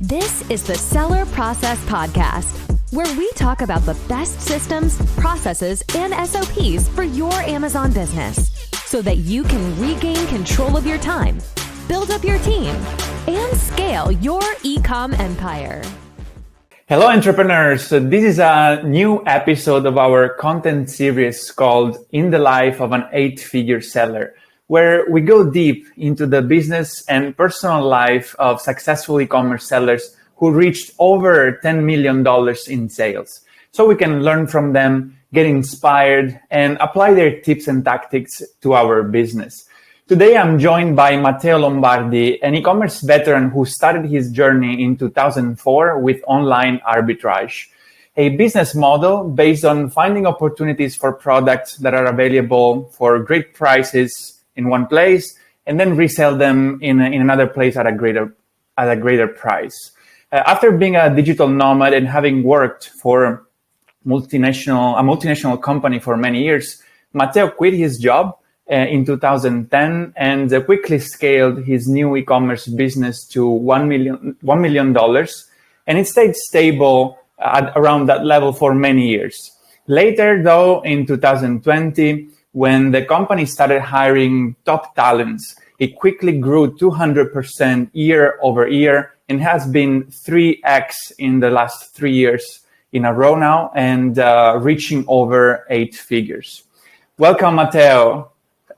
This is the Seller Process Podcast, where we talk about the best systems, processes, and SOPs for your Amazon business so that you can regain control of your time, build up your team, and scale your e-com empire. Hello, entrepreneurs. This is a new episode of our content series called In the Life of an 8-Figure Seller, where we go deep into the business and personal life of successful e-commerce sellers who reached over $10 million in sales. So we can learn from them, get inspired, and apply their tips and tactics to our business. Today, I'm joined by Matteo Lombardi, an e-commerce veteran who started his journey in 2004 with online arbitrage, a business model based on finding opportunities for products that are available for great prices in one place and then resell them in another place at a greater price. After being a digital nomad and having worked for a multinational company for many years, Matteo quit his job in 2010 and quickly scaled his new e-commerce business to $1 million, and it stayed stable at around that level for many years. Later, though, in 2020, when the company started hiring top talents, it quickly grew 200% year over year and has been 3x in the last 3 years in a row now and reaching over 8 figures. Welcome, Matteo.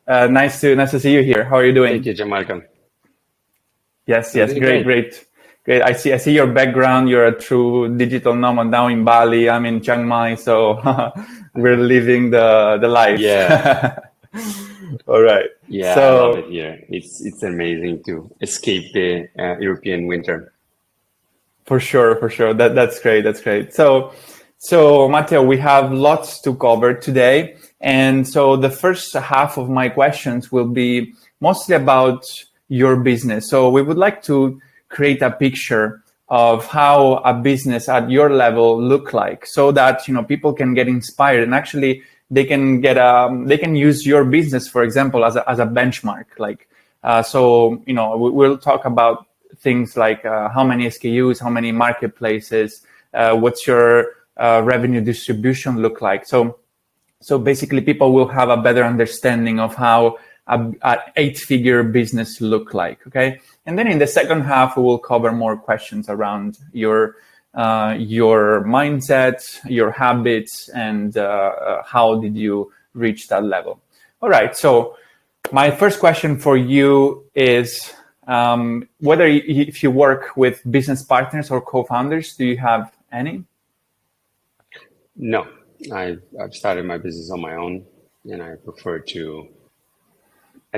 Nice to see you here. How are you doing? Thank you, Gianmarco. Yes, great. I see your background. You're a true digital nomad now in Bali. I'm in Chiang Mai, so we're living the life. Yeah. All right. Yeah, I love it here. It's amazing to escape the European winter. For sure. That's great. So Matteo, we have lots to cover today. And so the first half of my questions will be mostly about your business. So we would like to create a picture of how a business at your level look like, so that people can get inspired and actually they can use your business, for example, as a benchmark. We'll talk about things like how many SKUs, how many marketplaces, what's your revenue distribution look like. So basically, people will have a better understanding of how an 8-figure business look like. Okay, and then in the second half, we will cover more questions around your mindset, your habits, and how did you reach that level. All right. So my first question for you is whether if you work with business partners or co-founders, do you have any? No, I've started my business on my own, and I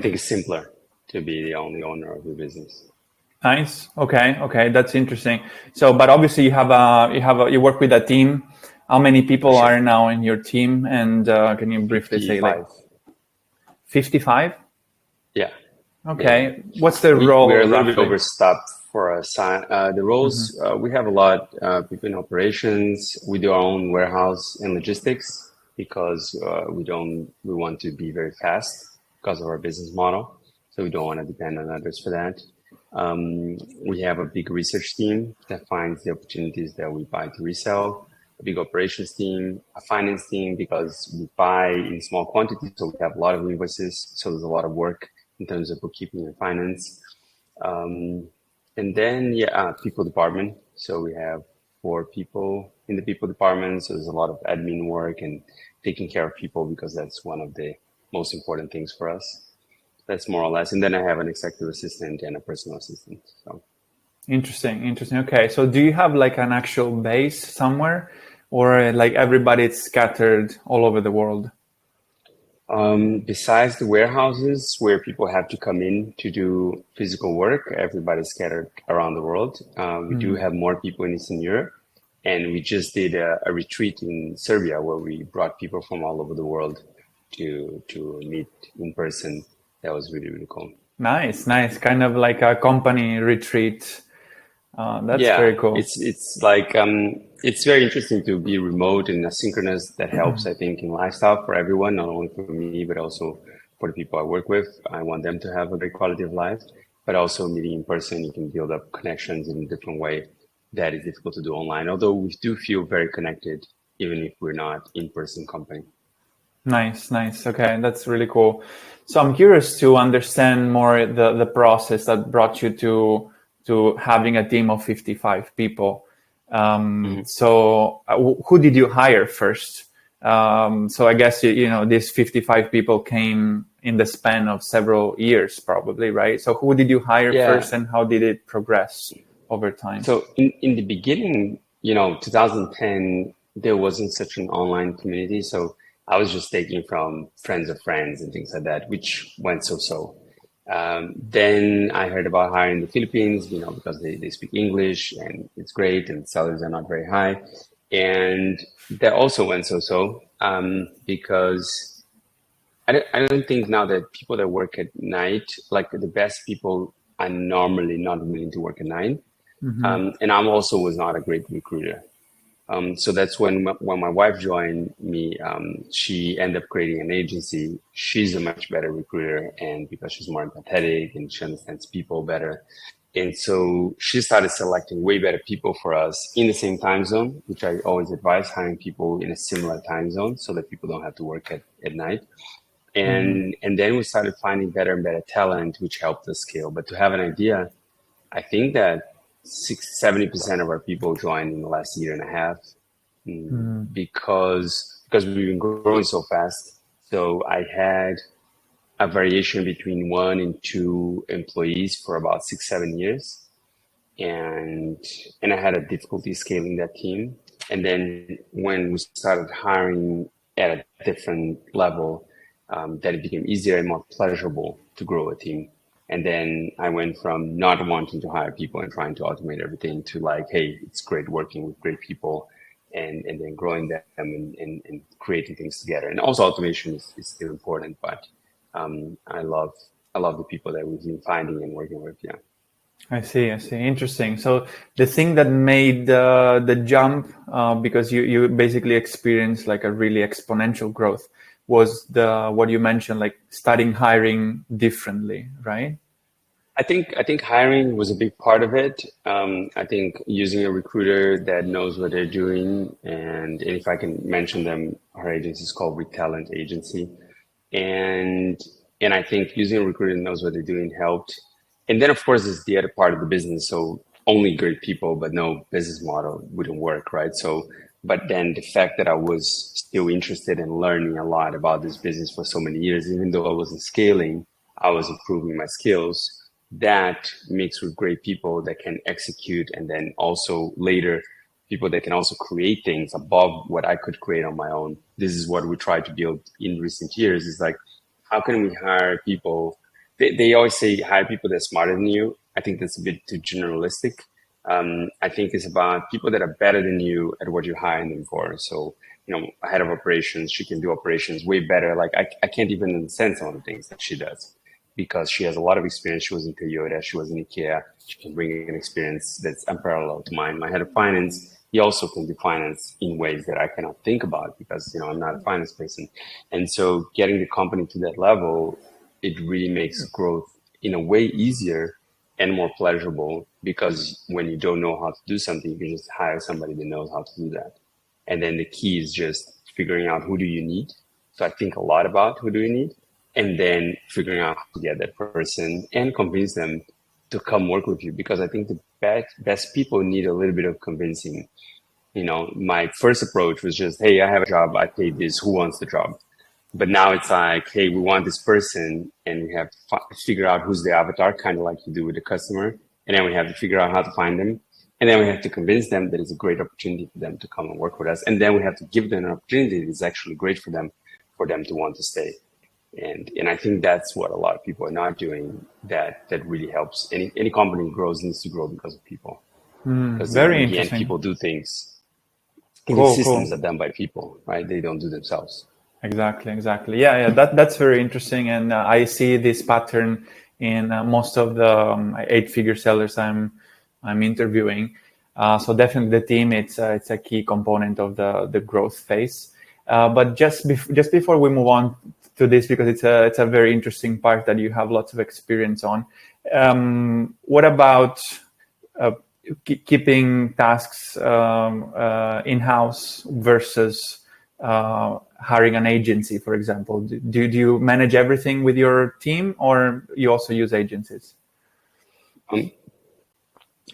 think it's simpler to be the only owner of the business. Nice. Okay, that's interesting. So, but obviously you work with a team. How many people are now in your team? And can you briefly 55. say like 55? Yeah. Okay. Yeah. What's the role? We're a little bit overstaffed for the roles. We have a lot of people in operations. We do our own warehouse and logistics because we want to be very fast because of our business model. So we don't want to depend on others for that. We have a big research team that finds the opportunities that we buy to resell, a big operations team, a finance team, because we buy in small quantities. So we have a lot of invoices. So there's a lot of work in terms of bookkeeping and finance. And then, people department. So we have 4 people in the people department. So there's a lot of admin work and taking care of people because that's one of the most important things for us. That's more or less. And then I have an executive assistant and a personal assistant. So interesting. Okay. So do you have like an actual base somewhere, or like everybody is scattered all over the world? Besides the warehouses where people have to come in to do physical work, everybody's scattered around the world. We do have more people in Eastern Europe, and we just did a retreat in Serbia where we brought people from all over the world to meet in person. That was really, really cool. Nice. Kind of like a company retreat. That's very cool. It's like it's very interesting to be remote and asynchronous. That helps, I think, in lifestyle for everyone, not only for me, but also for the people I work with. I want them to have a great quality of life, but also meeting in person, you can build up connections in a different way that is difficult to do online, although we do feel very connected, even if we're not in-person company. Nice. Okay, that's really cool. So I'm curious to understand more the process that brought you to having a team of 55 people. So who did you hire first? So I guess, these 55 people came in the span of several years, probably, right? So who did you hire first, and how did it progress over time? So in the beginning, 2010, there wasn't such an online community. So I was just taking from friends of friends and things like that, which went so-so. Then I heard about hiring in the Philippines, because they speak English and it's great and salaries are not very high. And that also went so-so, because I don't think now that people that work at night, like the best people are normally not willing to work at night. And I also was not a great recruiter. So that's when my wife joined me, she ended up creating an agency. She's a much better recruiter, and because she's more empathetic and she understands people better. And so she started selecting way better people for us in the same time zone, which I always advise, hiring people in a similar time zone so that people don't have to work at night. And then we started finding better and better talent, which helped us scale. But to have an idea, I think that 70% of our people joined in the last year and a half, because we've been growing so fast. So I had a variation between 1 and 2 employees for about 6-7 years, and I had a difficulty scaling that team. And then when we started hiring at a different level, that it became easier and more pleasurable to grow a team. And then I went from not wanting to hire people and trying to automate everything to like, hey, it's great working with great people, and then growing them and creating things together. And also automation is still important, but I love the people that we've been finding and working with. Yeah. I see. Interesting. So the thing that made the jump, because you basically experienced like a really exponential growth, was what you mentioned, like starting hiring differently, right? I think hiring was a big part of it. I think using a recruiter that knows what they're doing, and if I can mention them, our agency is called Retalent Agency, and I think using a recruiter that knows what they're doing helped. And then of course it's the other part of the business. So only great people, but no business model wouldn't work, right? So, but then the fact that I was still interested in learning a lot about this business for so many years, even though I wasn't scaling, I was improving my skills. That mixed with great people that can execute, and then also later people that can also create things above what I could create on my own. This is what we try to build in recent years. Is like, how can we hire people? They always say hire people that are smarter than you. I think that's a bit too generalistic. I think it's about people that are better than you at what you're hiring them for. So, a head of operations, she can do operations way better. Like I can't even understand some of the things that she does, because she has a lot of experience. She was in Toyota, she was in IKEA. She can bring an experience that's unparalleled to mine. My head of finance, he also can do finance in ways that I cannot think about because, I'm not a finance person. And so getting the company to that level, it really makes growth in a way easier and more pleasurable, because when you don't know how to do something, you can just hire somebody that knows how to do that. And then the key is just figuring out who do you need. So I think a lot about who do you need, and then figuring out how to get that person and convince them to come work with you. Because I think the best people need a little bit of convincing. My first approach was just, hey, I have a job, I pay this, who wants the job? But now it's like, hey, we want this person, and we have to figure out who's the avatar, kind of like you do with the customer. And then we have to figure out how to find them. And then we have to convince them that it's a great opportunity for them to come and work with us. And then we have to give them an opportunity that is actually great for them to want to stay. And I think that's what a lot of people are not doing. That really helps. Any company needs to grow because of people. Because Very in the end, interesting. people do things. Cool. Systems are done by people, right? They don't do themselves. Exactly. Yeah. That's very interesting, and I see this pattern in most of the 8-figure sellers I'm interviewing. So definitely the team, it's a key component of the growth phase. But just before we move on to this, because it's a very interesting part that you have lots of experience on. What about keeping tasks in-house versus hiring an agency, for example? Do you manage everything with your team, or you also use agencies?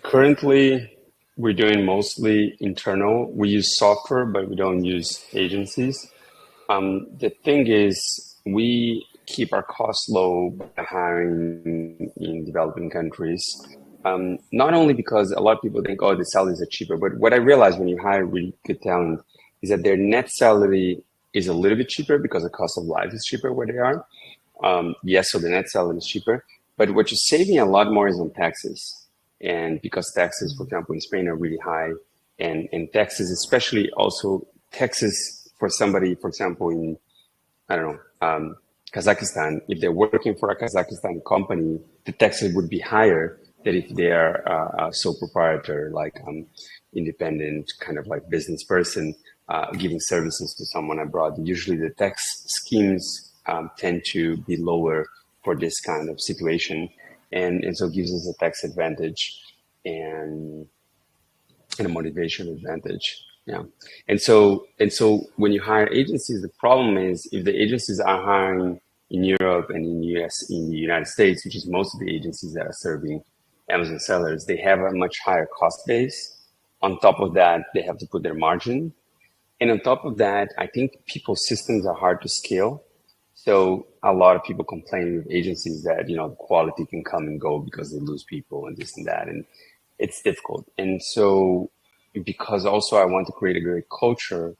Currently, we're doing mostly internal. We use software, but we don't use agencies. The thing is, we keep our costs low by hiring in developing countries. Not only because a lot of people think, oh, the salaries are cheaper, but what I realized when you hire really good talent is that their net salary is a little bit cheaper because the cost of life is cheaper where they are. Yes, so the net salary is cheaper, but what you're saving a lot more is on taxes. And because taxes, for example, in Spain are really high, and taxes, especially also taxes for somebody, for example, in, I don't know, Kazakhstan, if they're working for a Kazakhstan company, the taxes would be higher than if they are a sole proprietor, like independent kind of like business person giving services to someone abroad. Usually the tax schemes tend to be lower for this kind of situation. And so it gives us a tax advantage and a motivation advantage. Yeah. And so when you hire agencies, the problem is if the agencies are hiring in Europe and in the United States, which is most of the agencies that are serving Amazon sellers, they have a much higher cost base. On top of that, they have to put their margin. And on top of that, I think people's systems are hard to scale. So a lot of people complain with agencies that, the quality can come and go because they lose people and this and that. And it's difficult. And so because also I want to create a great culture,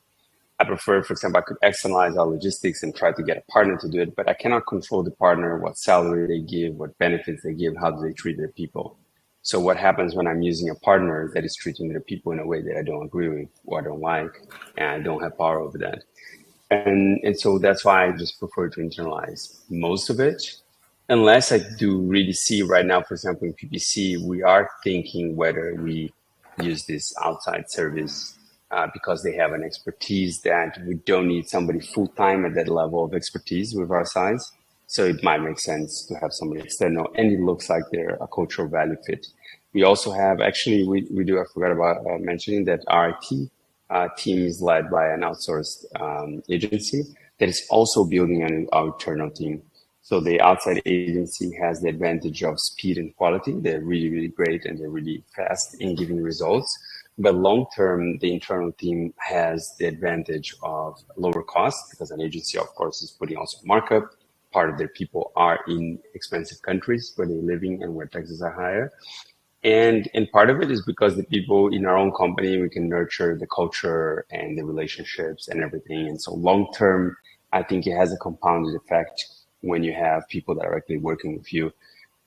I prefer, for example, I could externalize our logistics and try to get a partner to do it, but I cannot control the partner, what salary they give, what benefits they give, how do they treat their people. So what happens when I'm using a partner that is treating their people in a way that I don't agree with or I don't like, and I don't have power over that. And so that's why I just prefer to internalize most of it. Unless I do really see right now, for example, in PPC, we are thinking whether we use this outside service because they have an expertise that we don't need somebody full-time at that level of expertise with our size. So it might make sense to have somebody external, and it looks like they're a cultural value fit. We also have, actually, we do, I forgot about mentioning that our IT team is led by an outsourced agency that is also building our internal team. So the outside agency has the advantage of speed and quality. They're really, really great and they're really fast in giving results. But long term, the internal team has the advantage of lower costs because an agency, of course, is putting also markup. Part of their people are in expensive countries where they're living and where taxes are higher. And part of it is because the people in our own company, we can nurture the culture and the relationships and everything. And so long term, I think it has a compounded effect when you have people directly working with you,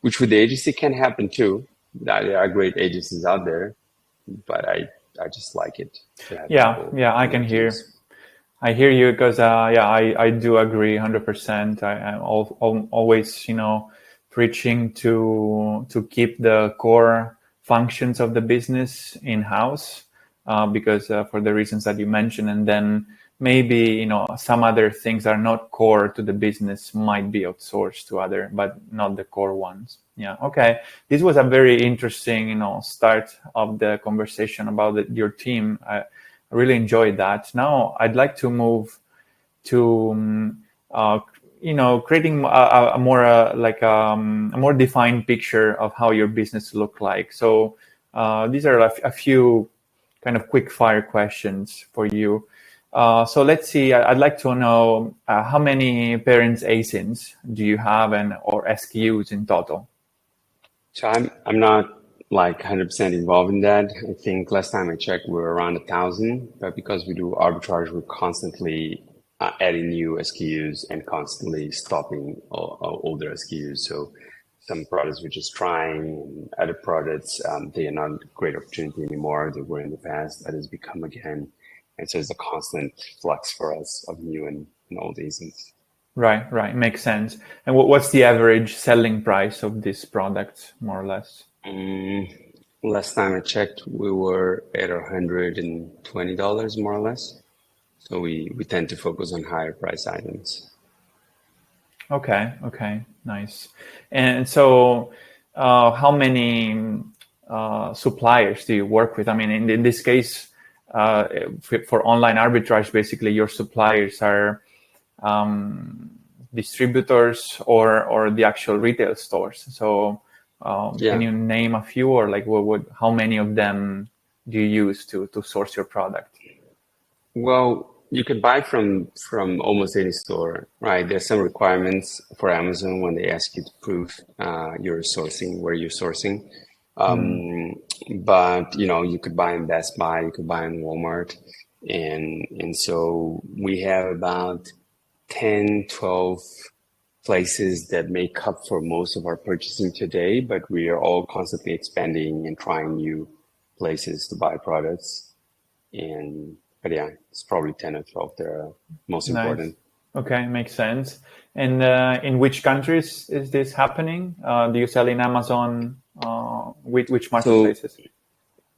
which with the agency can happen too. There are great agencies out there, but I just like it. Yeah, I can hear. I hear you because I do agree 100%. I'm always preaching to keep the core functions of the business in-house because for the reasons that you mentioned, and then maybe some other things are not core to the business might be outsourced to other, but not the core ones. Yeah. Okay. This was a very interesting start of the conversation about your team. I really enjoyed that. Now I'd like to move to creating a more defined picture of how your business look like. So these are a few kind of quick fire questions for you. So let's see. I'd like to know how many parents ASINs do you have or SKUs in total? So I'm not like 100% involved in that. I think last time I checked, we were around 1,000. But because we do arbitrage, we're constantly adding new SKUs and constantly stopping older SKUs. So some products we're just trying, and other products they are not a great opportunity anymore. They were in the past, that has become again. And so it's a constant flux for us of new and old ASINs. Right. Makes sense. And what's the average selling price of this product, more or less? Last time I checked, we were at $120 more or less. So we tend to focus on higher price items. Okay, nice. And so how many suppliers do you work with? I mean, in this case, for online arbitrage, basically your suppliers are distributors or the actual retail stores. So can you name a few, or like how many of them do you use to source your product? Well, you could buy from almost any store, right? There's some requirements for Amazon when they ask you to prove your sourcing, where you're sourcing. But you could buy in Best Buy, you could buy in Walmart, and so we have about 10, 12 places that make up for most of our purchasing today, but we are all constantly expanding and trying new places to buy products. But yeah, it's probably 10 or 12 that are most important. Okay, makes sense. And in which countries is this happening? Do you sell in Amazon? Which marketplaces? So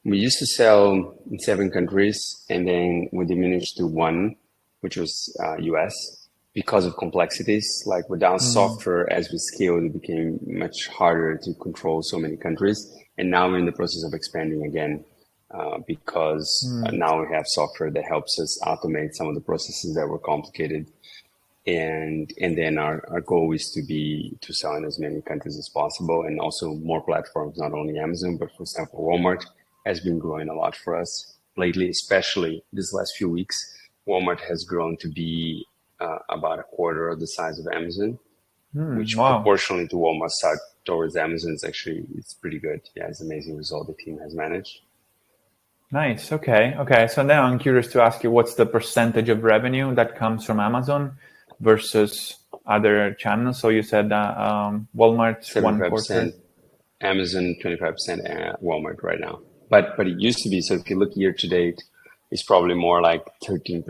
we used to sell in 7 countries, and then we diminished to 1, which was US, because of complexities. Like without software, as we scaled, it became much harder to control so many countries. And now we're in the process of expanding again. Because now we have software that helps us automate some of the processes that were complicated, and then our goal is to sell in as many countries as possible, and also more platforms, not only Amazon, but for example, Walmart has been growing a lot for us lately, especially this last few weeks. Walmart has grown to be about a quarter of the size of Amazon, which proportionally to Walmart's side towards Amazon it's pretty good. Yeah, it's an amazing result the team has managed. Nice. Okay. So now I'm curious to ask you, what's the percentage of revenue that comes from Amazon versus other channels? So you said Walmart 75%, Amazon 25%, Walmart right now. But it used to be, so if you look year to date, it's probably more like 13%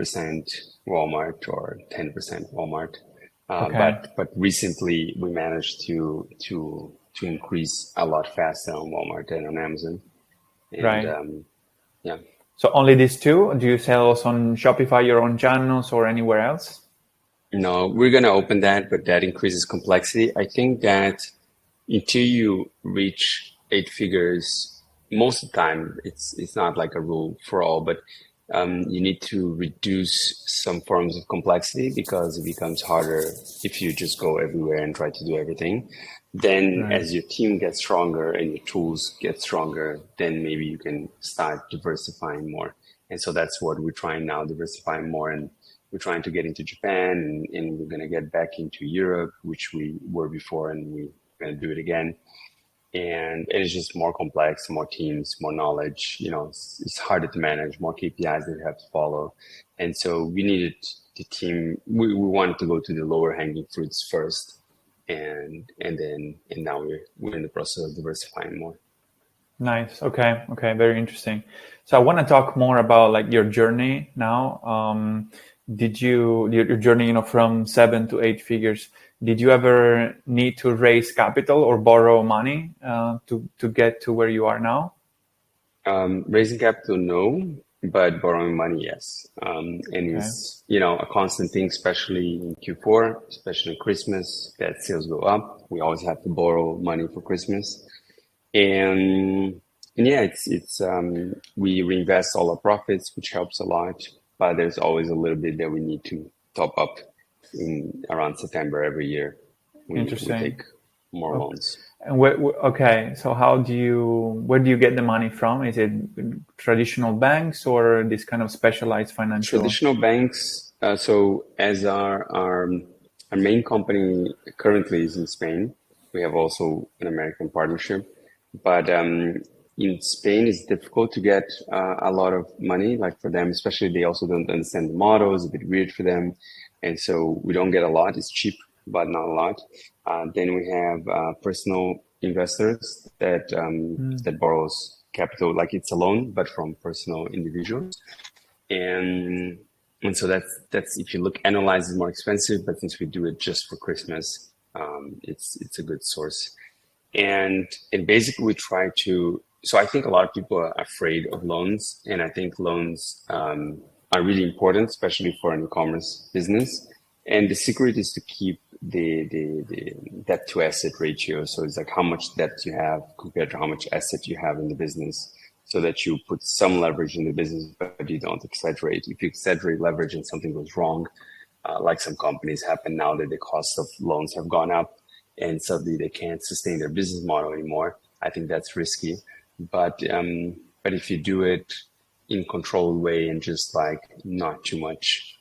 Walmart or 10% Walmart. But recently we managed to increase a lot faster on Walmart than on Amazon. And, yeah. So only these two? Do you sell also on Shopify, your own channels, or anywhere else? No, we're going to open that, but that increases complexity. I think that until you reach 8 figures, most of the time, it's not like a rule for all, but you need to reduce some forms of complexity, because it becomes harder if you just go everywhere and try to do everything. Then as your team gets stronger and your tools get stronger, then maybe you can start diversifying more. And so that's what we're trying now, diversifying more. And we're trying to get into Japan, and we're going to get back into Europe, which we were before, and we're going to do it again. And it's just more complex, more teams, more knowledge. It's harder to manage, more KPIs that you have to follow. And so we needed the team. We wanted to go to the lower hanging fruits first. And now we're in the process of diversifying more. Nice. Okay. Very interesting. So I want to talk more about like your journey now. Your journey, from 7 to 8 figures, did you ever need to raise capital or borrow money to get to where you are now? Raising capital, no, but borrowing money, yes. It's, a constant thing, especially in Q4, especially Christmas, that sales go up. We always have to borrow money for Christmas. And yeah, we reinvest all our profits, which helps a lot, but there's always a little bit that we need to top up in around September every year. We take more loans. And so where do you get the money from? Is it traditional banks or this kind of specialized financial? Traditional banks. So as our main company currently is in Spain, we have also an American partnership, but in Spain it's difficult to get a lot of money. Like for them, especially, they also don't understand the model. It's a bit weird for them, and so we don't get a lot. It's cheap, but not a lot. Then we have personal investors that borrows capital, like it's a loan, but from personal individuals. And so that's if you analyze, it's more expensive, but since we do it just for Christmas, it's a good source. And basically we try to. So I think a lot of people are afraid of loans, and I think loans are really important, especially for an e-commerce business. And the secret is to keep the debt to asset ratio. So it's like how much debt you have compared to how much asset you have in the business, so that you put some leverage in the business, but you don't exaggerate. If you exaggerate leverage and something goes wrong, like some companies happen now that the cost of loans have gone up and suddenly they can't sustain their business model anymore, I think that's risky. But if you do it in controlled way and just like not too much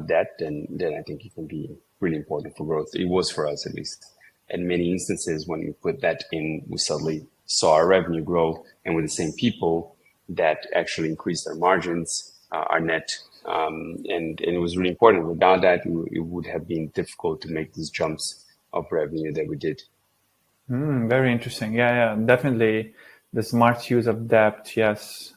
debt, then I think it can be really important for growth. It was for us, at least. In many instances, when we put that in, we suddenly saw our revenue grow, and with the same people, that actually increased our margins, our net, and it was really important. Without that, it would have been difficult to make these jumps of revenue that we did. Very interesting. Yeah, definitely the smart use of debt. Yes,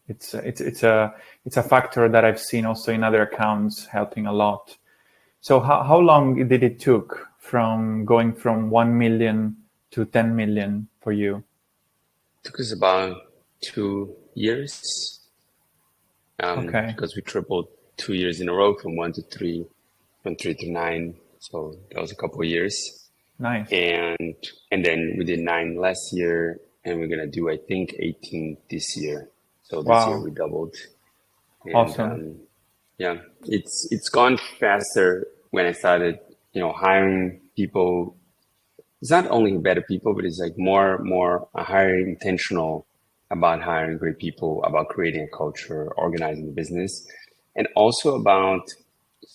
it's a factor that I've seen also in other accounts helping a lot. So how long did it took from going from 1 million to 10 million for you? It took us about 2 years. Okay. Because we tripled 2 years in a row from 1 to 3, from 3 to 9. So that was a couple of years. Nice. And then we did 9 last year, and we're gonna do, I think, 18 this year. So this year we doubled. And, awesome. Yeah, it's gone faster when I started, hiring people. It's not only better people, but it's like more hiring intentional about hiring great people, about creating a culture, organizing the business, and also about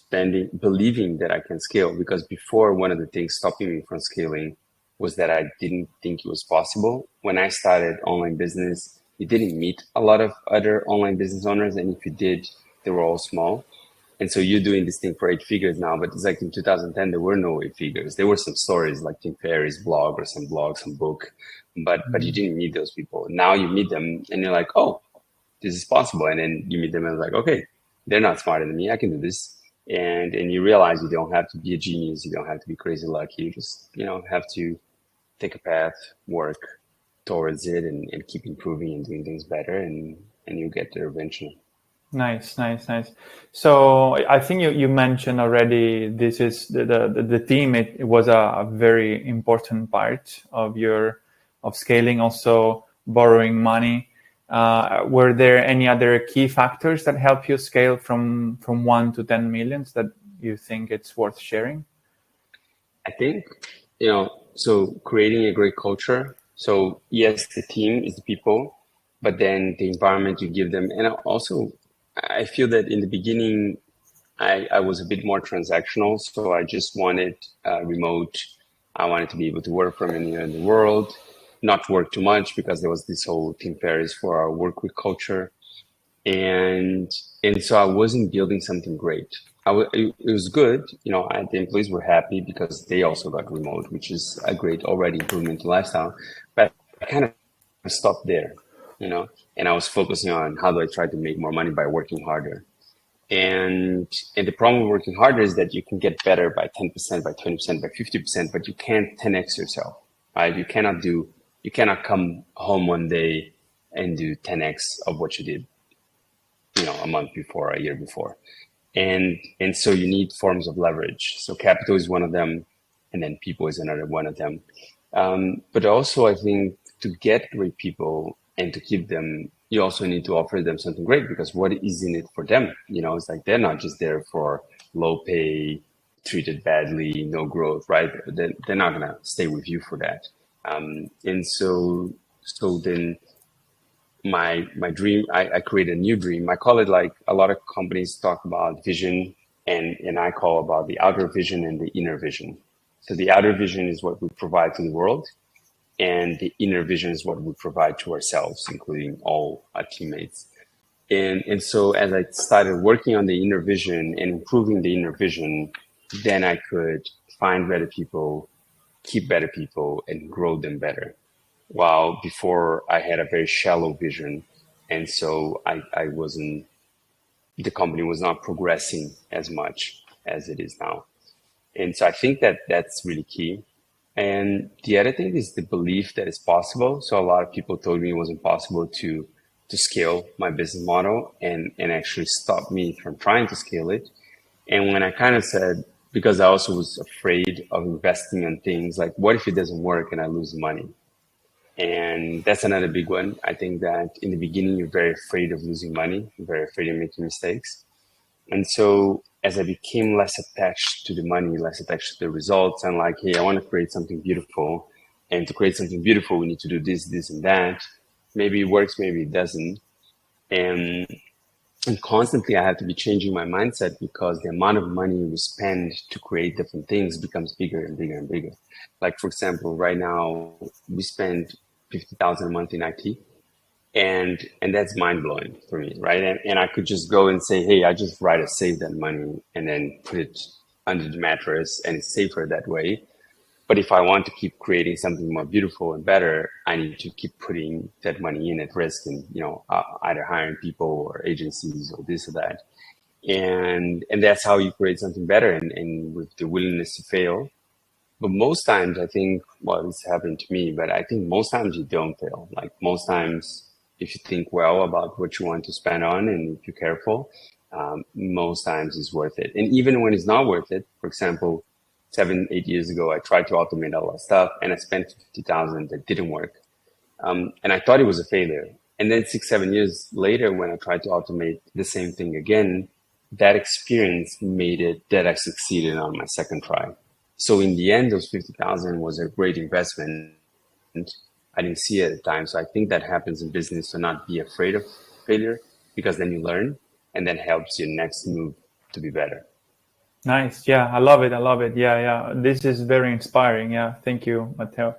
believing that I can scale. Because before, one of the things stopping me from scaling was that I didn't think it was possible. When I started online business, you didn't meet a lot of other online business owners, and if you did, they were all small. And so you're doing this thing for 8 figures now, but it's like in 2010, there were no 8 figures. There were some stories like Tim Ferriss' blog or some blog, some book, but you didn't meet those people. Now you meet them and you're like, oh, this is possible. And then you meet them and like, okay, they're not smarter than me. I can do this. And you realize you don't have to be a genius. You don't have to be crazy lucky. You just, have to take a path, work towards it and keep improving and doing things better. And you'll get there eventually. Nice. So I think you mentioned already, this is the team. It was a very important part of scaling, also borrowing money. Were there any other key factors that help you scale from 1 to 10 millions that you think it's worth sharing? I think, so creating a great culture. So yes, the team is the people, but then the environment you give them. And also, I feel that in the beginning, I was a bit more transactional. So I just wanted remote. I wanted to be able to work from anywhere in the world, not work too much, because there was this whole Tim Ferriss for our work week culture. And so I wasn't building something great. It was good. The employees were happy because they also got remote, which is a great already improvement to lifestyle. But I kind of stopped there, and I was focusing on how do I try to make more money by working harder. And the problem with working harder is that you can get better by 10%, by 20%, by 50%, but you can't 10x yourself, right? You cannot come home one day and do 10x of what you did, a month before, a year before. And so you need forms of leverage. So capital is one of them, and then people is another one of them. But also I think to get great people and to keep them, you also need to offer them something great, because what is in it for them? It's like they're not just there for low pay, treated badly, no growth, right? They're not going to stay with you for that. And so then my dream, I created a new dream. I call it, like a lot of companies talk about vision, and I call about the outer vision and the inner vision. So the outer vision is what we provide to the world, and the inner vision is what we provide to ourselves, including all our teammates. And so as I started working on the inner vision and improving the inner vision, then I could find better people, keep better people, and grow them better. While before I had a very shallow vision, and so the company was not progressing as much as it is now. And so I think that that's really key. And the other thing is the belief that it's possible. So a lot of people told me it wasn't possible to scale my business model and actually stop me from trying to scale it. And when I kind of said, because I also was afraid of investing in things like, what if it doesn't work and I lose money? And that's another big one. I think that in the beginning, you're very afraid of losing money, you're very afraid of making mistakes. And so as I became less attached to the money, less attached to the results, I'm like, hey, I want to create something beautiful. And to create something beautiful, we need to do this, this, and that. Maybe it works, maybe it doesn't. And and constantly I have to be changing my mindset because the amount of money we spend to create different things becomes bigger and bigger and bigger. Like, for example, right now we spend 50,000 a month in IT, and that's mind blowing for me, right? And I could just go and say, hey, I just rather save that money and then put it under the mattress, and it's safer that way. But if I want to keep creating something more beautiful and better, I need to keep putting that money in at risk, and either hiring people or agencies or this or that. And that's how you create something better, and with the willingness to fail. But most times, I think, well, it's happened to me, but I think most times you don't fail. Like most times, if you think well about what you want to spend on, and if you're careful, most times it's worth it. And even when it's not worth it, for example, 7, 8 years ago, I tried to automate all that stuff, and I spent 50,000 that didn't work. And I thought it was a failure. And then 6, 7 years later, when I tried to automate the same thing again, that experience made it that I succeeded on my second try. So in the end, those 50,000 was a great investment. I didn't see it at the time. So I think that happens in business, to not be afraid of failure, because then you learn, and then helps your next move to be better. Nice. Yeah, I love it. I love it. Yeah, yeah. This is very inspiring. Yeah. Thank you, Matteo.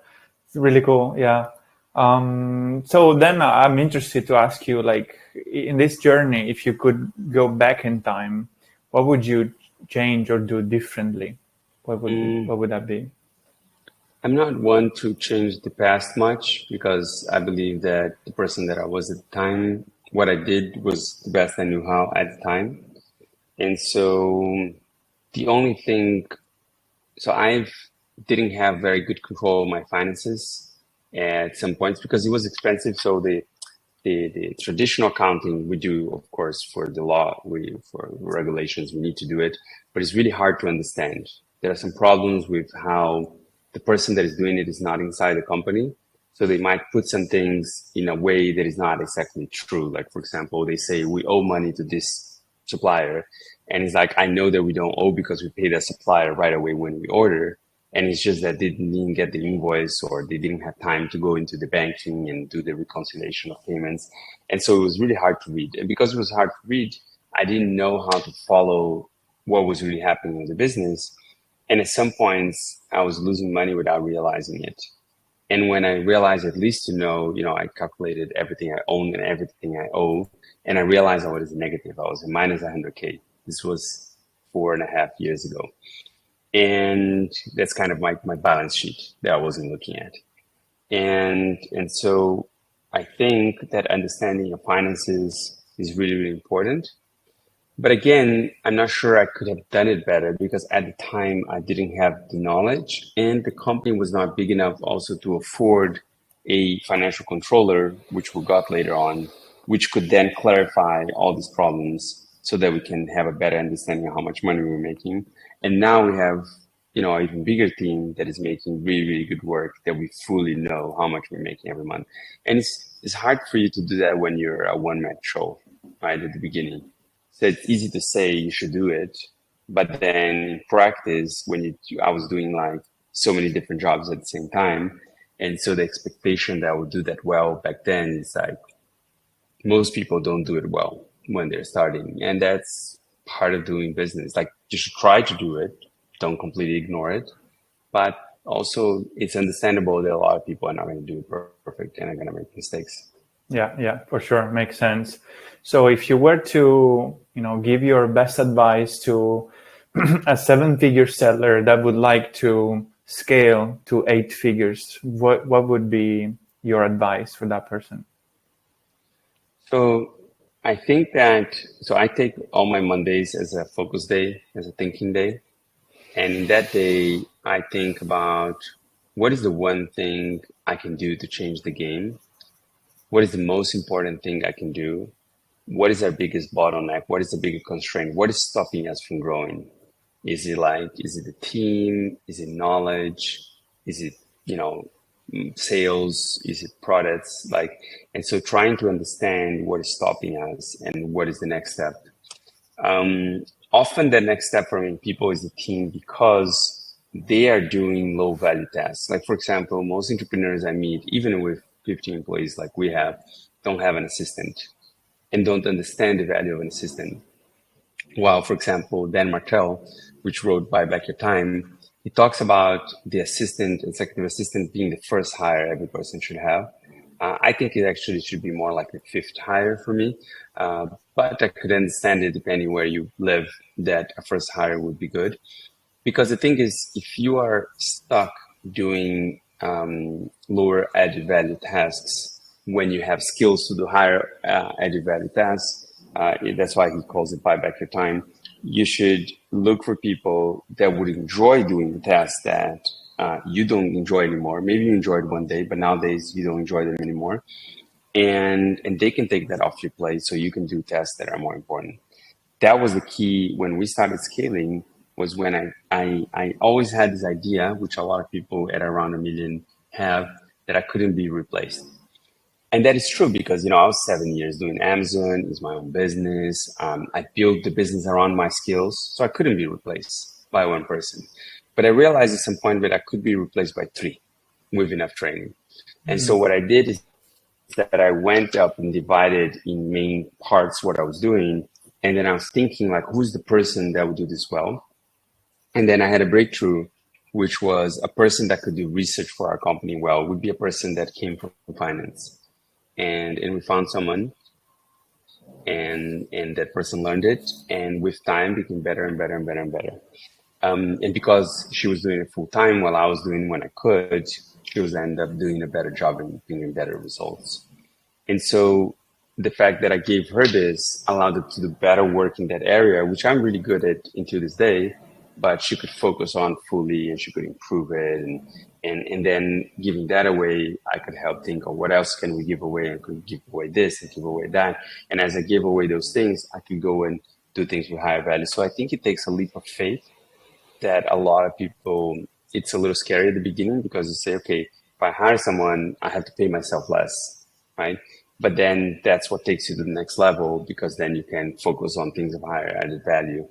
It's really cool. Yeah. So then I'm interested to ask you, like, in this journey, if you could go back in time, what would you change or do differently? What would that be? I'm not one to change the past much, because I believe that the person that I was at the time, what I did was the best I knew how at the time. And so the only thing, so I didn't have very good control of my finances at some points, because it was expensive. So the traditional accounting we do, of course, for the law, for regulations, we need to do it, but it's really hard to understand. There are some problems with how the person that is doing it is not inside the company. So they might put some things in a way that is not exactly true. Like, for example, they say we owe money to this supplier. And it's like, I know that we don't owe because we pay that supplier right away when we order. And it's just that they didn't get the invoice, or they didn't have time to go into the banking and do the reconciliation of payments. And so it was really hard to read. And because it was hard to read, I didn't know how to follow what was really happening in the business. And at some points, I was losing money without realizing it. And when I realized, at least I calculated everything I own and everything I owe, and I realized I was negative. I was a minus 100K. This was 4.5 years ago. And that's kind of my balance sheet that I wasn't looking at. And so I think that understanding of finances is really, really important. But again, I'm not sure I could have done it better, because at the time I didn't have the knowledge, and the company was not big enough also to afford a financial controller, which we got later on, which could then clarify all these problems so that we can have a better understanding of how much money we're making. And now we have, an even bigger team that is making really, really good work, that we fully know how much we're making every month. And it's hard for you to do that when you're a one-man show, right, at the beginning. So it's easy to say you should do it, but then in practice, I was doing like so many different jobs at the same time. And so the expectation that I would do that well back then is like, most people don't do it well when they're starting. And that's part of doing business. Like, you should try to do it. Don't completely ignore it. But also, it's understandable that a lot of people are not going to do it perfect and are going to make mistakes. Yeah, for sure. Makes sense. So if you were to, give your best advice to a 7-figure seller that would like to scale to 8 figures, what would be your advice for that person? So I think I take all my Mondays as a focus day, as a thinking day. And in that day, I think about, what is the one thing I can do to change the game? What is the most important thing I can do? what is our biggest bottleneck? What is the biggest constraint? What is stopping us from growing? Is it the team? Is it knowledge? Is it, sales? Is it products? And so trying to understand what is stopping us and what is the next step. Often the next step for many people is the team because they are doing low value tasks. Like, for example, most entrepreneurs I meet, even with 50 employees like we have, don't have an assistant and don't understand the value of an assistant. While, for example, Dan Martell, which wrote Buy Back Your Time, he talks about the assistant, executive assistant, being the first hire every person should have. I think it actually should be more like the fifth hire for me. But I could understand it depending where you live, that a first hire would be good. Because the thing is, if you are stuck doing lower added value tasks when you have skills to do higher added value tasks, that's why he calls it buy back your time. You should look for people that would enjoy doing the tasks that you don't enjoy anymore. Maybe you enjoyed one day, but nowadays you don't enjoy them anymore. And they can take that off your plate so you can do tasks that are more important. That was the key when we started scaling, was when I always had this idea, which a lot of people at around 1 million have, that I couldn't be replaced. And that is true because, I was 7 years doing Amazon, it's my own business. I built the business around my skills, so I couldn't be replaced by one person. But I realized at some point that I could be replaced by 3 with enough training. And so what I did is that I went up and divided in main parts what I was doing. And then I was thinking, like, who's the person that would do this well? And then I had a breakthrough, which was a person that could do research for our company well would be a person that came from finance. And we found someone, and that person learned it, and with time became better and better and better and better. And because she was doing it full time while I was doing when I could, she was end up doing a better job and bringing better results. And so the fact that I gave her this allowed her to do better work in that area, which I'm really good at until this day, but she could focus on fully and she could improve it. And then giving that away, I could help think of what else can we give away, and could give away this and give away that. And as I gave away those things, I could go and do things with higher value. So I think it takes a leap of faith that a lot of people, it's a little scary at the beginning because you say, okay, if I hire someone, I have to pay myself less, right? But then that's what takes you to the next level, because then you can focus on things of higher added value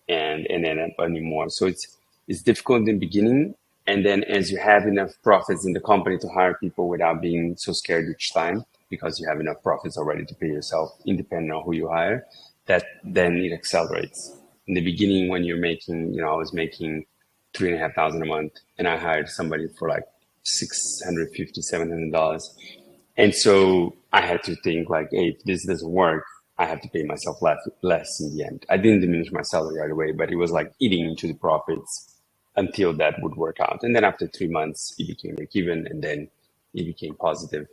and end up earning more. So it's difficult in the beginning. And then as you have enough profits in the company to hire people without being so scared each time, because you have enough profits already to pay yourself independent of who you hire, that then it accelerates. In the beginning, when you're making, I was making $3,500 a month, and I hired somebody for like $650, $700. And so I had to think like, hey, if this doesn't work, I have to pay myself less in the end. I didn't diminish my salary right away, but it was like eating into the profits until that would work out. And then after 3 months, it became break even, and then it became positive.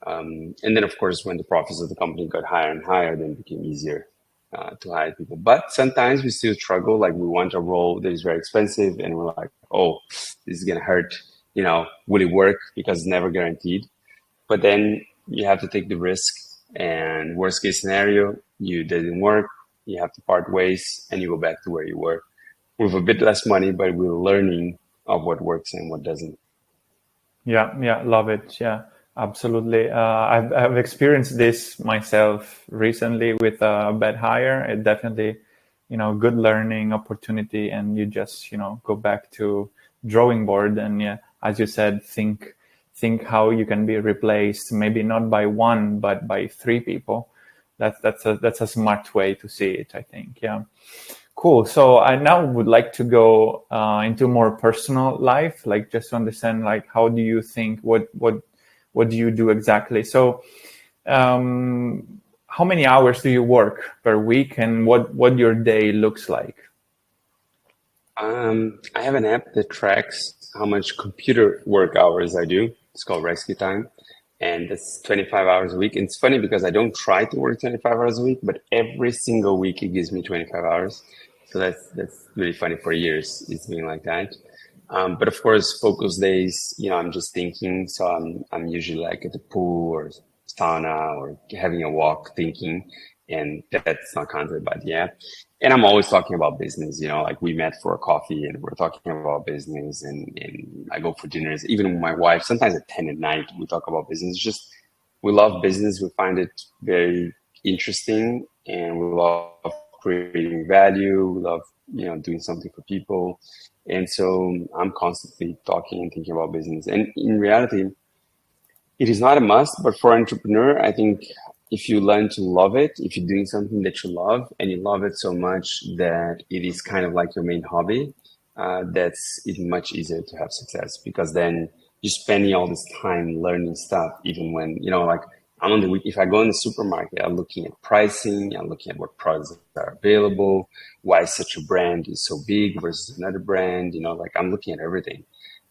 And then, of course, when the profits of the company got higher and higher, then it became easier to hire people. But sometimes we still struggle. Like, we want a role that is very expensive, and we're like, oh, this is going to hurt. Will it work? Because it's never guaranteed. But then you have to take the risk, and worst case scenario, you didn't work, you have to part ways, and you go back to where you were with a bit less money, but we're learning of what works and what doesn't. Yeah, love it. Yeah, absolutely. I've experienced this myself recently with a bad hire. It definitely, good learning opportunity, and you just, go back to drawing board, and yeah, as you said, think how you can be replaced, maybe not by 1, but by 3 people. That's a smart way to see it, I think. Yeah. Cool. So I now would like to go into more personal life, like just to understand, like, how do you think, what do you do exactly? So how many hours do you work per week, and what your day looks like? I have an app that tracks how much computer work hours I do. It's called Rescue Time, and it's 25 hours a week. And it's funny because I don't try to work 25 hours a week, but every single week it gives me 25 hours. So that's really funny. For years it's been like that. But of course, focus days, I'm just thinking. So I'm usually like at the pool or sauna or having a walk thinking, and that's not counted by the app. And I'm always talking about business, like we met for a coffee and we're talking about business, and I go for dinners, even with my wife, sometimes at 10 at night, we talk about business. It's just, we love business. We find it very interesting, and we love creating value. We love, doing something for people. And so I'm constantly talking and thinking about business. And in reality, it is not a must, but for an entrepreneur, I think if you learn to love it, if you're doing something that you love and you love it so much that it is kind of like your main hobby, that's it's much easier to have success, because then you're spending all this time learning stuff, even when, like I'm on the week, if I go in the supermarket, I'm looking at pricing, I'm looking at what products are available, why such a brand is so big versus another brand, like I'm looking at everything.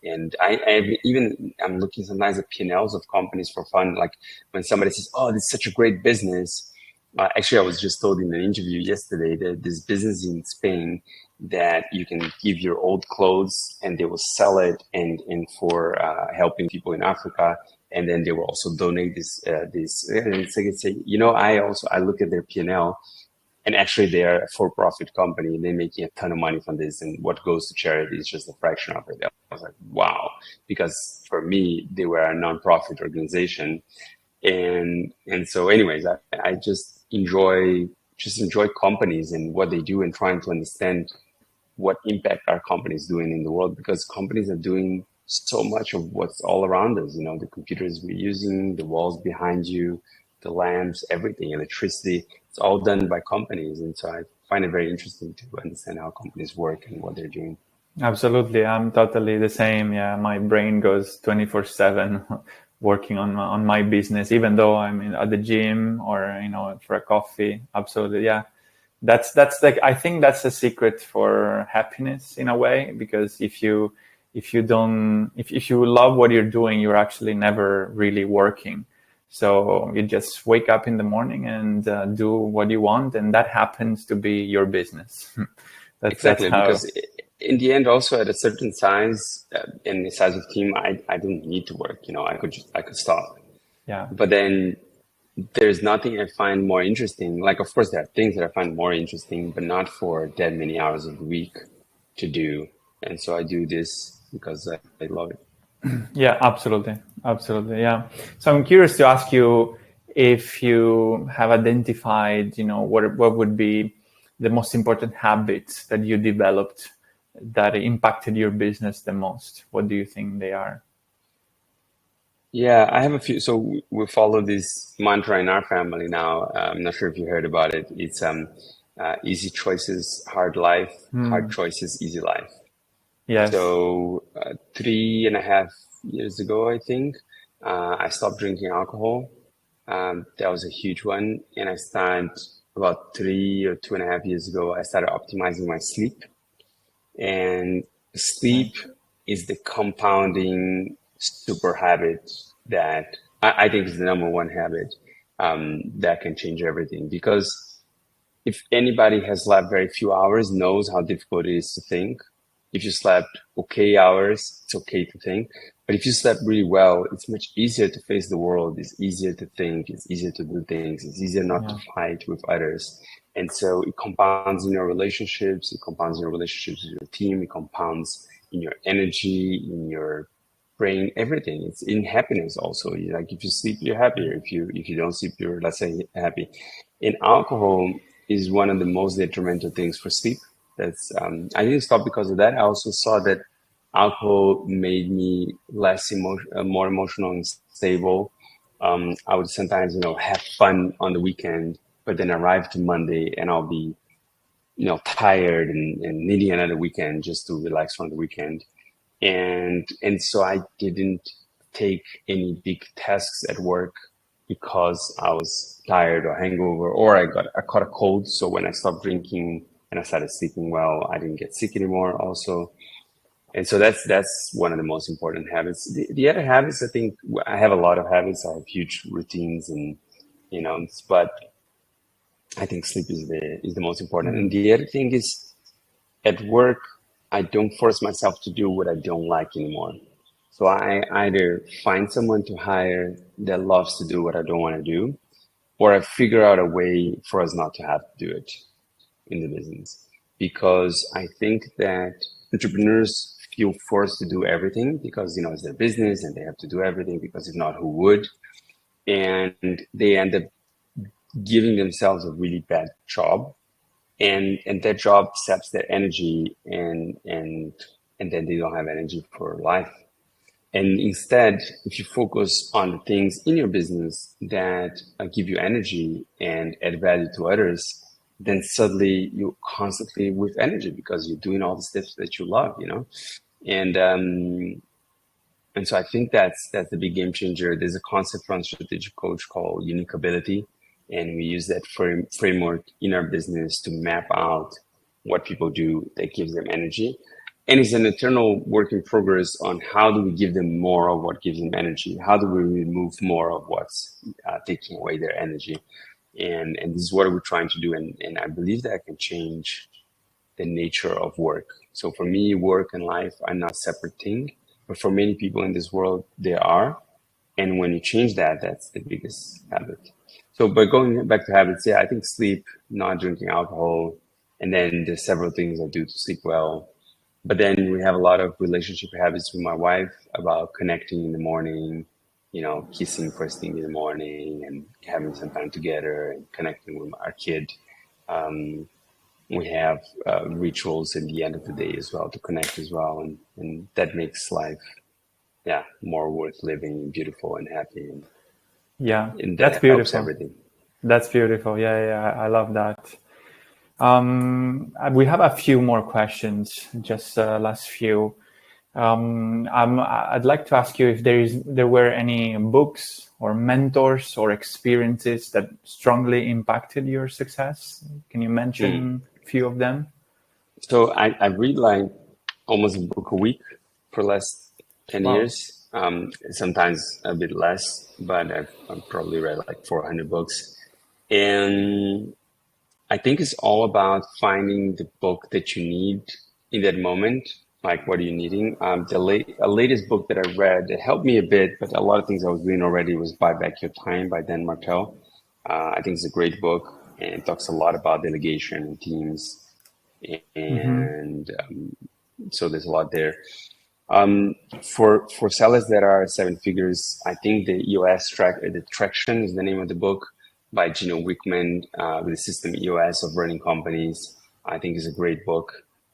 And I'm looking sometimes at P&Ls of companies for fun. Like when somebody says, "Oh, this is such a great business." Actually, I was just told in an interview yesterday that this business in Spain that you can give your old clothes and they will sell it and for helping people in Africa, and then they will also donate this. And it's like, I look at their P&L. And actually, they are a for-profit company. They're making a ton of money from this, and what goes to charity is just a fraction of it. I was like, wow, because for me, they were a non-profit organization, and so, anyways, I just enjoy companies and what they do, and trying to understand what impact our companies doing in the world, because companies are doing so much of what's all around us. The computers we're using, the walls behind you, the lamps, everything, electricity. It's all done by companies. And so I find it very interesting to understand how companies work and what they're doing. Absolutely. I'm totally the same. Yeah. My brain goes 24/7 working on my business, even though I'm at the gym or, for a coffee. Absolutely. Yeah. That's like, I think that's a secret for happiness in a way, because if you love what you're doing, you're actually never really working. So you just wake up in the morning and do what you want, and that happens to be your business. Exactly, that's how. because in the end, also at a certain size and the size of team, I don't need to work. I could stop. Yeah. But then there's nothing I find more interesting. Like, of course, there are things that I find more interesting, but not for that many hours of the week to do. And so I do this because I love it. Yeah, absolutely. Yeah. So I'm curious to ask you if you have identified, what would be the most important habits that you developed that impacted your business the most. What do you think they are? Yeah, I have a few. So we follow this mantra in our family now. I'm not sure if you heard about it. It's easy choices, hard life; hard choices, easy life. Yes. So 3.5 years ago, I think, I stopped drinking alcohol. That was a huge one. And I started about 3 or 2.5 years ago, I started optimizing my sleep. And sleep is the compounding super habit that I think is the number one habit that can change everything. Because if anybody has slept very few hours, knows how difficult it is to think. If you slept okay hours, it's okay to think. But if you slept really well, it's much easier to face the world. It's easier to think. It's easier to do things. It's easier not to fight with others. And so it compounds in your relationships. It compounds in your relationships with your team. It compounds in your energy, in your brain, everything. It's in happiness also. Like if you sleep, you're happier. If you don't sleep, you're, let's say, happy. And alcohol is one of the most detrimental things for sleep. That's I didn't stop because of that. I also saw that alcohol made me more emotional and stable. I would sometimes, have fun on the weekend, but then arrive to Monday and I'll be, tired and needing another weekend just to relax from the weekend. And so I didn't take any big tasks at work because I was tired or hangover, or I caught a cold. So when I stopped drinking and I started sleeping well, I didn't get sick anymore also. And so that's one of the most important habits. The other habits, I think I have a lot of habits. I have huge routines and, but I think sleep is the most important. And the other thing is at work, I don't force myself to do what I don't like anymore. So I either find someone to hire that loves to do what I don't want to do, or I figure out a way for us not to have to do it in the business. Because I think that entrepreneurs feel forced to do everything because, it's their business and they have to do everything because if not, who would? And they end up giving themselves a really bad job, and that job saps their energy, and then they don't have energy for life. And instead, if you focus on the things in your business that give you energy and add value to others, then suddenly you're constantly with energy because you're doing all the steps that you love. And so I think that's the big game changer. There's a concept from strategic coach called unique ability, and we use that framework in our business to map out what people do that gives them energy. And it's an eternal work in progress on how do we give them more of what gives them energy? How do we remove more of what's taking away their energy? And this is what we're trying to do. And I believe that I can change the nature of work. So for me, work and life are not separate things, but for many people in this world, they are. And when you change that, that's the biggest habit. So by going back to habits, yeah, I think sleep, not drinking alcohol, and then there's several things I do to sleep well. But then we have a lot of relationship habits with my wife about connecting in the morning, kissing first thing in the morning and having some time together and connecting with our kid. We have rituals at the end of the day as well to connect as well. And that makes life, more worth living and beautiful and happy. Yeah, And that's that helps beautiful. everything. That's beautiful. Yeah, I love that. We have a few more questions, just last few. I'd like to ask you if there were any books or mentors or experiences that strongly impacted your success. Can you mention a few of them? So I read like almost a book a week for the last 10 Wow. years. Sometimes a bit less, but I've probably read like 400 books. And I think it's all about finding the book that you need in that moment. Like, what are you needing? The latest book that I read, it helped me a bit, but a lot of things I was doing already was Buy Back Your Time by Dan Martell. I think it's a great book, and it talks a lot about delegation and teams. And so there's a lot there. For sellers that are seven figures, I think the Traction is the name of the book by Gino Wickman, with the system EOS of running companies. I think is a great book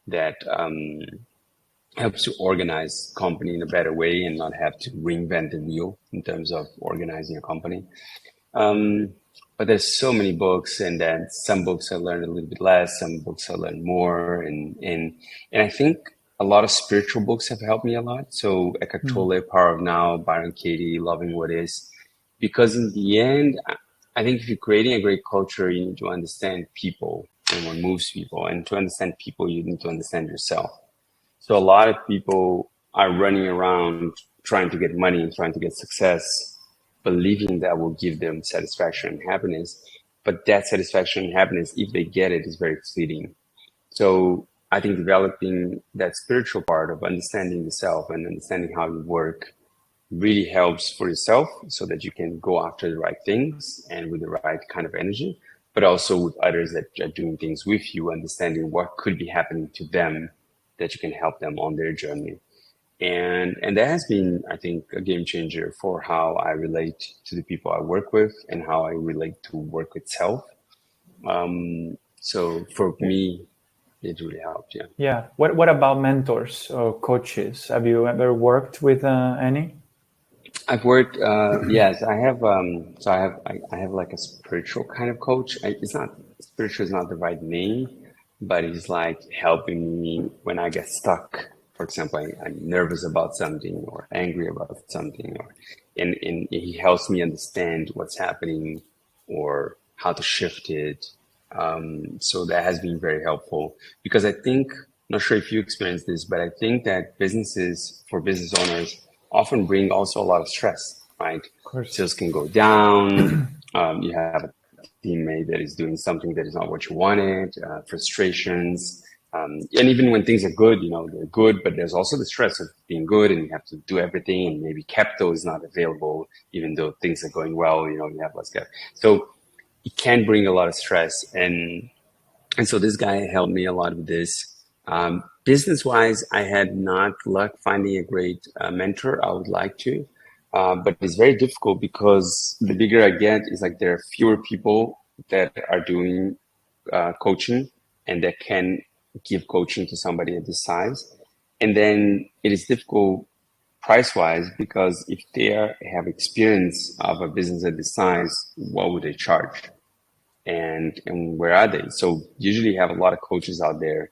that helps you organize company in a better way and not have to reinvent the wheel in terms of organizing a company. But there's so many books, and then some books I learned a little bit less, some books I learned more, and I think a lot of spiritual books have helped me a lot. So Eckhart Tolle, Power of Now, Byron Katie, Loving What Is, because in the end, I think if you're creating a great culture, you need to understand people and what moves people, and to understand people, you need to understand yourself. So a lot of people are running around trying to get money and trying to get success, believing that will give them satisfaction and happiness. But that satisfaction and happiness, if they get it, is very fleeting. So I think developing that spiritual part of understanding yourself and understanding how you work really helps for yourself so that you can go after the right things and with the right kind of energy, but also with others that are doing things with you, understanding what could be happening to them that you can help them on their journey. And that has been, I think, a game changer for how I relate to the people I work with and how I relate to work itself. So for me, it really helped. Yeah. Yeah. What about mentors or coaches? Have you ever worked with any? I've worked. Yes, I have. So I have like a spiritual kind of coach. It's not spiritual is not the right name, but he's like helping me when I get stuck. For example, I'm nervous about something or angry about something, and he helps me understand what's happening or how to shift it. So that has been very helpful because I think, not sure if you experienced this, but I think that for business owners, often bring also a lot of stress, right? Of course. Sales can go down. You have a teammate that is doing something that is not what you wanted, frustrations, And even when things are good, they're good, but there's also the stress of being good and you have to do everything, and maybe capital is not available, even though things are going well, you have less capital. So it can bring a lot of stress. And so this guy helped me a lot with this. Business wise, I had not luck finding a great mentor. I would like to, but it's very difficult because the bigger I get, is like there are fewer people that are doing coaching and that can give coaching to somebody at this size. And then it is difficult price wise because if have experience of a business at this size, what would they charge? And where are they? So usually you have a lot of coaches out there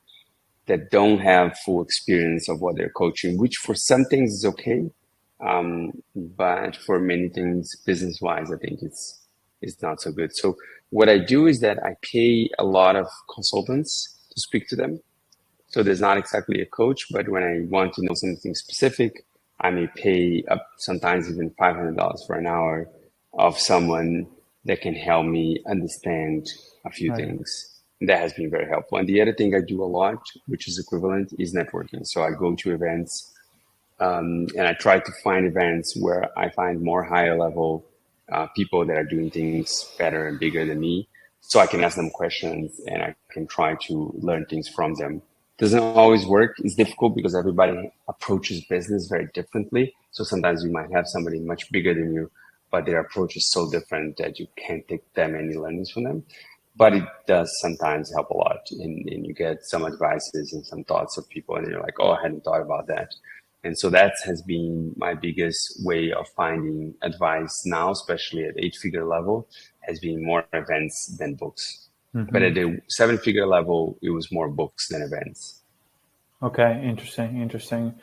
that don't have full experience of what they're coaching, which for some things is okay. But for many things, business wise, I think it's not so good. So what I do is that I pay a lot of consultants to speak to them. So there's not exactly a coach, but when I want to know something specific, I may pay up sometimes even $500 for an hour of someone that can help me understand a few things. That has been very helpful. And the other thing I do a lot, which is equivalent, is networking. So I go to events and I try to find events where I find more higher level people that are doing things better and bigger than me. So I can ask them questions and I can try to learn things from them. Doesn't always work. It's difficult because everybody approaches business very differently. So sometimes you might have somebody much bigger than you, but their approach is so different that you can't take them any learnings from them. But it does sometimes help a lot. And you get some advices and some thoughts of people and you're like, oh, I hadn't thought about that. And so that has been my biggest way of finding advice now, especially at 8-figure level, has been more events than books. Mm-hmm. But at the 7-figure level, it was more books than events. Okay, interesting.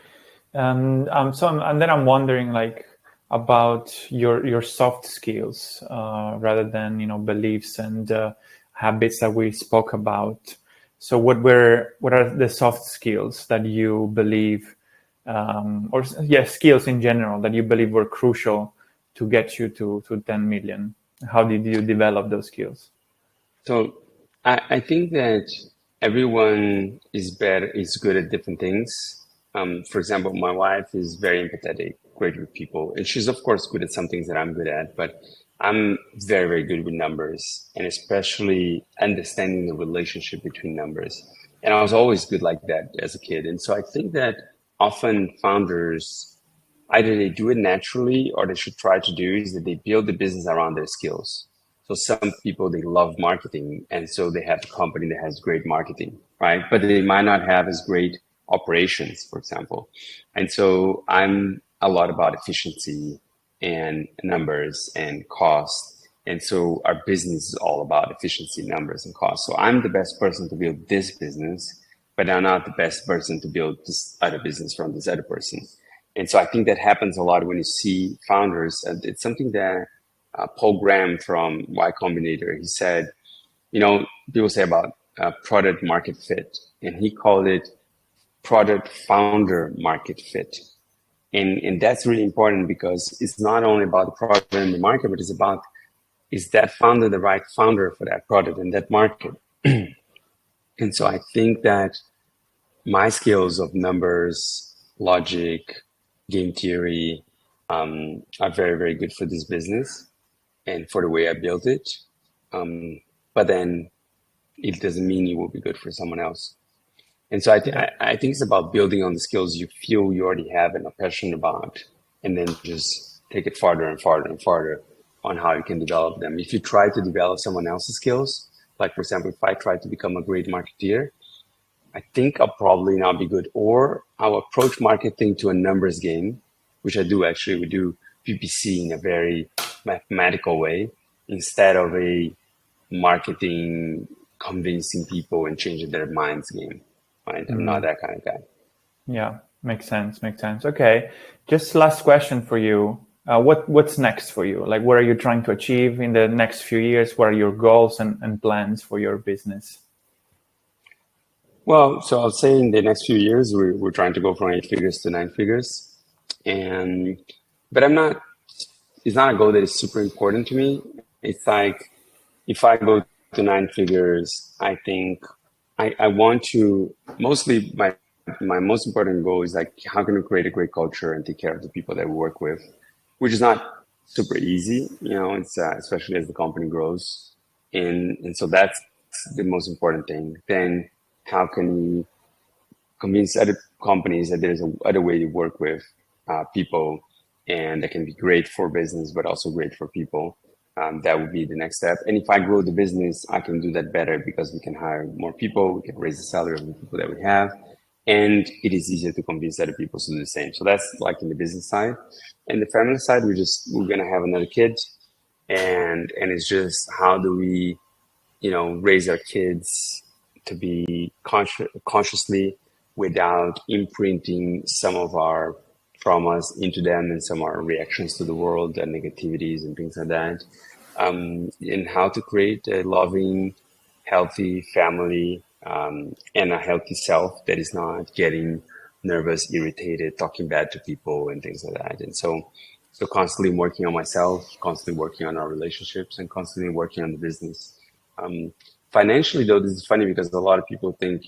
And then I'm wondering, like, about your soft skills rather than beliefs and habits that we spoke about. So what are the soft skills that you believe, skills in general that you believe were crucial to get you to 10 million? How did you develop those skills? So I think that everyone is good at different things. For example, my wife is very empathetic, great with people, and she's of course good at some things that I'm good at, but I'm very, very good with numbers and especially understanding the relationship between numbers. And I was always good like that as a kid. And so I think that often founders, either they do it naturally or they should try to do is that they build the business around their skills. So some people, they love marketing. And so they have a company that has great marketing, right? But they might not have as great operations, for example. And so I'm a lot about efficiency and numbers and cost. And so our business is all about efficiency, numbers, and cost. So I'm the best person to build this business, but I'm not the best person to build this other business from this other person. And so I think that happens a lot when you see founders. It's something that Paul Graham from Y Combinator, he said, people say about product market fit, and he called it product founder market fit. And that's really important because it's not only about the product in the market, but it's about, is that founder the right founder for that product in that market? And so I think that my skills of numbers, logic, game theory are very, very good for this business and for the way I built it. But then it doesn't mean it will be good for someone else. And so I think it's about building on the skills you feel you already have and are passionate about, and then just take it farther and farther and farther on how you can develop them. If you try to develop someone else's skills, like for example, if I try to become a great marketeer, I think I'll probably not be good, or I'll approach marketing to a numbers game, which I do actually. We do PPC in a very mathematical way instead of a marketing convincing people and changing their minds game. Right? I'm not that kind of guy. Yeah, makes sense. Okay, just last question for you. What's next for you? Like, what are you trying to achieve in the next few years? What are your goals and plans for your business? Well, so I'll say in the next few years, we're trying to go from 8 figures to 9 figures. But it's not a goal that is super important to me. It's like, if I go to 9 figures, I think I want to mostly my most important goal is like how can we create a great culture and take care of the people that we work with, which is not super easy. It's especially as the company grows, and so that's the most important thing. Then how can we convince other companies that there's a other way to work with people, and that can be great for business, but also great for people. That would be the next step. And if I grow the business, I can do that better because we can hire more people, we can raise the salary of the people that we have, and it is easier to convince other people to do the same. So that's like in the business side. And the family side, we're gonna have another kid, and it's just how do we, raise our kids to be consciously without imprinting some of our traumas into them and some of our reactions to the world and negativities and things like that. And how to create a loving, healthy family, and a healthy self that is not getting nervous, irritated, talking bad to people and things like that. And so constantly working on myself, constantly working on our relationships, and constantly working on the business. Financially, though, this is funny because a lot of people think,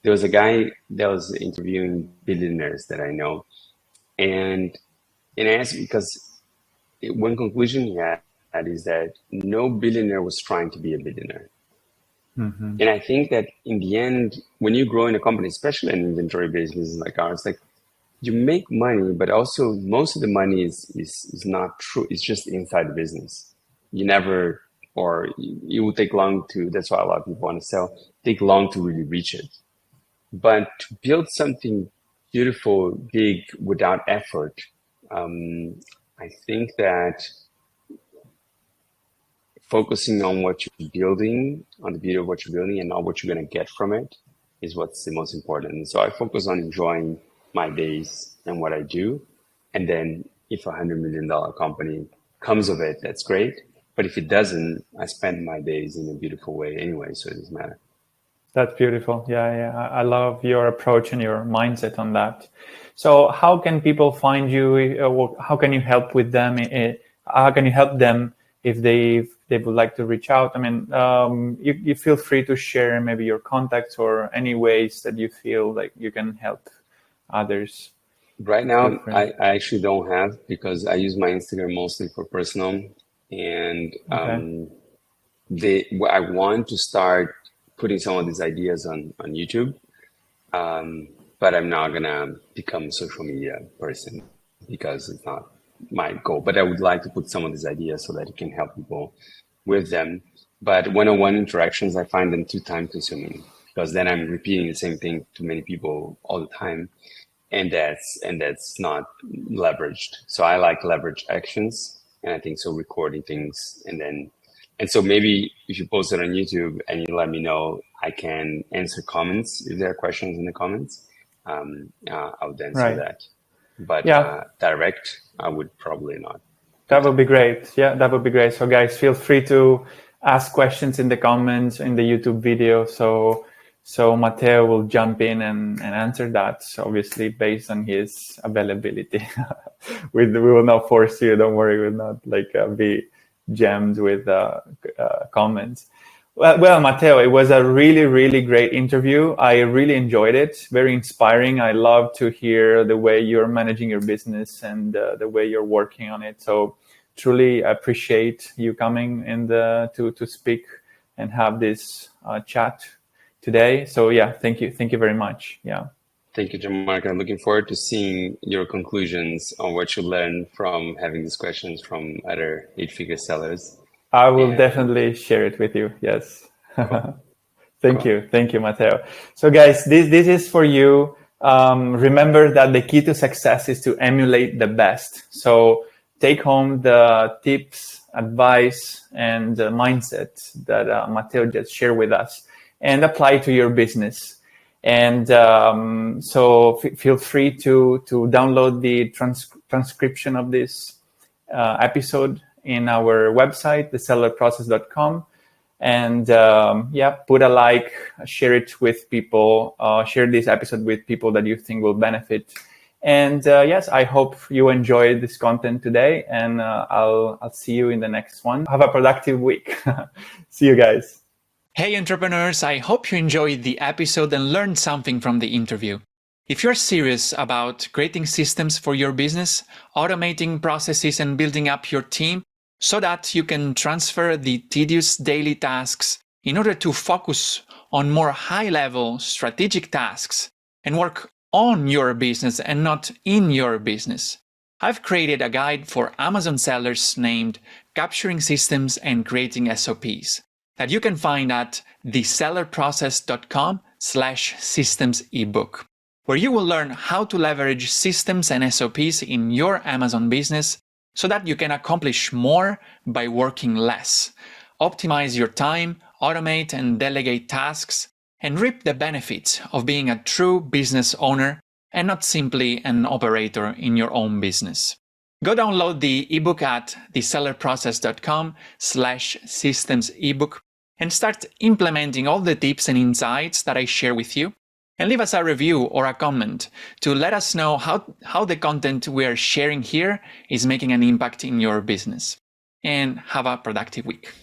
there was a guy that was interviewing billionaires that I know, and I asked because one conclusion he had is that no billionaire was trying to be a billionaire. And I think that in the end, when you grow in a company, especially an inventory business like ours, like you make money, but also most of the money is not true. It's just inside the business. You never, or it will take long to, that's why a lot of people want to sell, take long to really reach it. But to build something beautiful, big, without effort, I think that focusing on what you're building, on the beauty of what you're building, and not what you're going to get from it is what's the most important. And so I focus on enjoying my days and what I do. And then if $100 million company comes of it, that's great. But if it doesn't, I spend my days in a beautiful way anyway, so it doesn't matter. That's beautiful. Yeah. I love your approach and your mindset on that. So how can people find you? How can you help with them? How can you help them if they would like to reach out? I mean, you feel free to share maybe your contacts or any ways that you feel like you can help others. Right now, I actually don't have, because I use my Instagram mostly for personal, and I want to start putting some of these ideas on YouTube, but I'm not gonna become a social media person because it's not my goal. But I would like to put some of these ideas so that it can help people with them. But one-on-one interactions, I find them too time consuming, because then I'm repeating the same thing to many people all the time. And that's not leveraged. So I like leverage actions, and I think so recording things, and so maybe if you post it on YouTube and you let me know, I can answer comments if there are questions in the comments. I would answer that. But direct, I would probably not. That would be great. Yeah, that would be great. So guys, feel free to ask questions in the comments in the YouTube video. So Matteo will jump in and answer that, obviously based on his availability. We will not force you. Don't worry. We'll not be jammed with comments. Well, Matteo, it was a really, really great interview. I really enjoyed it. Very inspiring. I love to hear the way you're managing your business and the way you're working on it. So truly appreciate you coming and to speak and have this chat today. So yeah, thank you very much. Yeah, thank you, Gianmarco. I'm looking forward to seeing your conclusions on what you learned from having these questions from other 8-figure sellers. I will definitely share it with you. Yes. Cool. Thank you, Matteo. So guys, this is for you. Remember that the key to success is to emulate the best. So take home the tips, advice, and mindset that Matteo just shared with us, and apply to your business. And so feel free to download the transcription of this episode in our website, thesellerprocess.com. And put a like, share it with people, share this episode with people that you think will benefit. And yes, I hope you enjoyed this content today, and I'll see you in the next one. Have a productive week. See you guys. Hey entrepreneurs, I hope you enjoyed the episode and learned something from the interview. If you're serious about creating systems for your business, automating processes and building up your team so that you can transfer the tedious daily tasks in order to focus on more high-level strategic tasks and work on your business and not in your business, I've created a guide for Amazon sellers named Capturing Systems and Creating SOPs that you can find at thesellerprocess.com/systems ebook, where you will learn how to leverage systems and SOPs in your Amazon business so that you can accomplish more by working less, optimize your time, automate and delegate tasks, and reap the benefits of being a true business owner and not simply an operator in your own business. Go download the ebook at thesellerprocess.com/systems ebook and start implementing all the tips and insights that I share with you. And leave us a review or a comment to let us know how the content we are sharing here is making an impact in your business. And have a productive week.